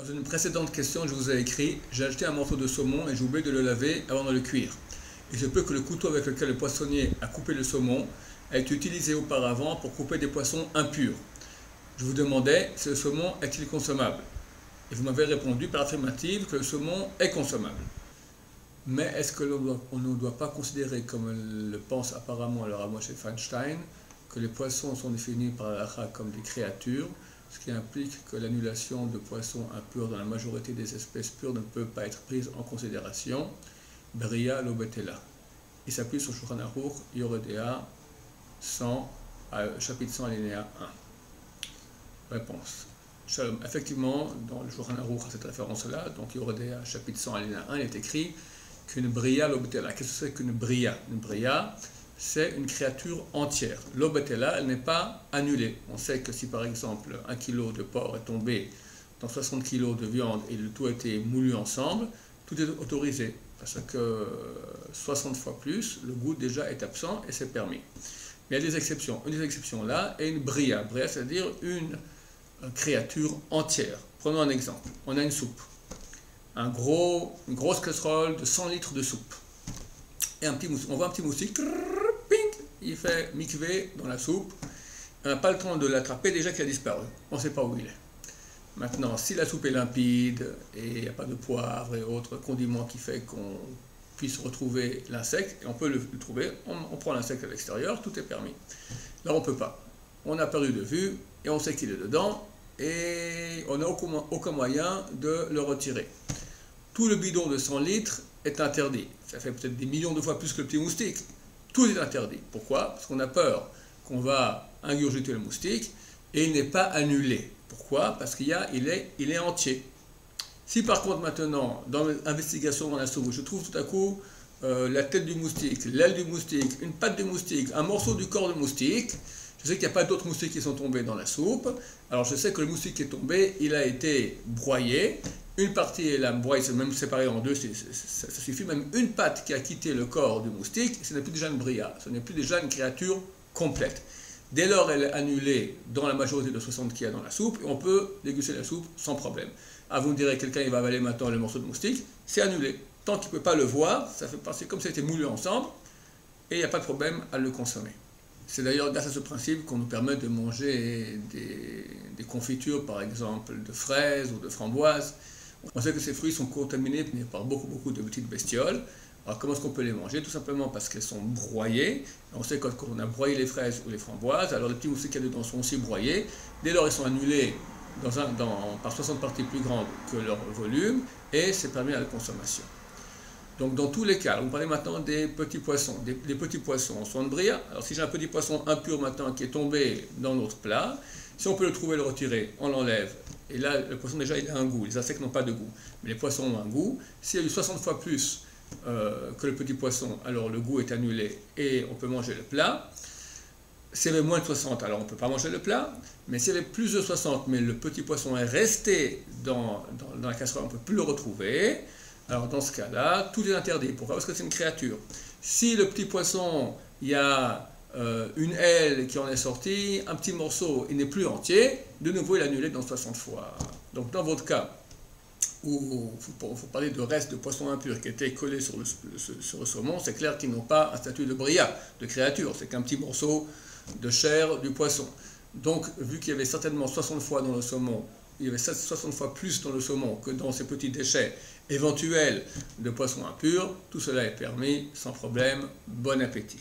Dans une précédente question, je vous ai écrit « J'ai acheté un morceau de saumon et j'ai oublié de le laver avant de le cuire. Il se peut que le couteau avec lequel le poissonnier a coupé le saumon a été utilisé auparavant pour couper des poissons impurs. Je vous demandais si le saumon est-il consommable. Et vous m'avez répondu par affirmative que le saumon est consommable. Mais est-ce que l'on ne doit pas considérer, comme le pense apparemment le Rav Moshe Feinstein, que les poissons sont définis par la halakha comme des créatures, ce qui implique que l'annulation de poissons impurs dans la majorité des espèces pures ne peut pas être prise en considération. Bria lo betela. Il s'appuie sur Shulchan Aruch, Yoreh De'ah 100, chapitre 100, alinéa 1. Réponse. Shalom. Effectivement, dans le Shulchan Aruch, à cette référence-là, donc Yoreh De'ah, chapitre 100, alinéa 1, il est écrit qu'une bria lo betela. Qu'est-ce que c'est qu'une bria? Une bria, c'est une créature entière. Lo betela, elle n'est pas annulée. On sait que si par exemple 1 kg de porc est tombé dans 60 kg de viande et le tout a été moulu ensemble, tout est autorisé. Parce que 60 fois plus, le goût déjà est absent et c'est permis. Mais il y a des exceptions. Une des exceptions là est une bria. Bria, c'est-à-dire une créature entière. Prenons un exemple. On a une soupe. Une grosse casserole de 100 litres de soupe. Et on voit un petit moustique. Il fait mikvé dans la soupe. On n'a pas le temps de l'attraper, déjà qu'il a disparu. On ne sait pas où il est. Maintenant, si la soupe est limpide et il n'y a pas de poivre et autres condiments qui fait qu'on puisse retrouver l'insecte, et on peut le trouver, on prend l'insecte à l'extérieur, tout est permis. Là, on ne peut pas. On a perdu de vue et on sait qu'il est dedans et on n'a aucun moyen de le retirer. Tout le bidon de 100 litres est interdit. Ça fait peut-être des millions de fois plus que le petit moustique. Tout est interdit. Pourquoi? Parce qu'on a peur qu'on va ingurgiter le moustique et il n'est pas annulé. Pourquoi? Parce qu'il est entier. Si par contre maintenant, dans l'investigation dans la soupe, je trouve tout à coup la tête du moustique, l'aile du moustique, une patte du moustique, un morceau du corps du moustique, je sais qu'il n'y a pas d'autres moustiques qui sont tombés dans la soupe, alors je sais que le moustique qui est tombé, il a été broyé, une partie est là, broyée, c'est même séparé en deux, ça suffit, même une patte qui a quitté le corps du moustique, ce n'est plus déjà une bria, ce n'est plus déjà une créature complète. Dès lors, elle est annulée dans la majorité de 60 qu'il y a dans la soupe, et on peut déguster la soupe sans problème. Ah, vous me direz, quelqu'un il va avaler maintenant le morceau de moustique, c'est annulé. Tant qu'il ne peut pas le voir, ça fait passer comme ça a été moulu ensemble, et il n'y a pas de problème à le consommer. C'est d'ailleurs grâce à ce principe qu'on nous permet de manger des confitures, par exemple, de fraises ou de framboises. On sait que ces fruits sont contaminés par beaucoup de petites bestioles. Alors comment est-ce qu'on peut les manger? Tout simplement parce qu'elles sont broyées. On sait que quand on a broyé les fraises ou les framboises, alors les petits moustiques qu'il y a dedans sont aussi broyés. Dès lors, ils sont annulés par 60 parties plus grandes que leur volume et c'est permis à la consommation. Donc dans tous les cas, on parlait maintenant des petits poissons. Les petits poissons sont de bria. Alors si j'ai un petit poisson impur maintenant qui est tombé dans notre plat, si on peut le trouver, le retirer, on l'enlève. Et là, le poisson déjà il a un goût. Les insectes n'ont pas de goût, mais les poissons ont un goût. S'il y a eu 60 fois plus que le petit poisson, alors le goût est annulé et on peut manger le plat. S'il y avait moins de 60, alors on ne peut pas manger le plat. Mais s'il y avait plus de 60, mais le petit poisson est resté dans la casserole, on ne peut plus le retrouver. Alors dans ce cas-là, tout est interdit. Pourquoi? Parce que c'est une créature. Si le petit poisson, il y a une aile qui en est sortie, un petit morceau, il n'est plus entier, de nouveau il est annulé dans 60 fois. Donc dans votre cas, où il faut parler de restes de poissons impurs qui étaient collés sur le saumon, c'est clair qu'ils n'ont pas un statut de bria, de créature, c'est qu'un petit morceau de chair du poisson. Donc, vu qu'il y avait certainement 60 fois dans le saumon, il y avait 60 fois plus dans le saumon que dans ces petits déchets éventuels de poissons impurs, tout cela est permis sans problème. Bon appétit.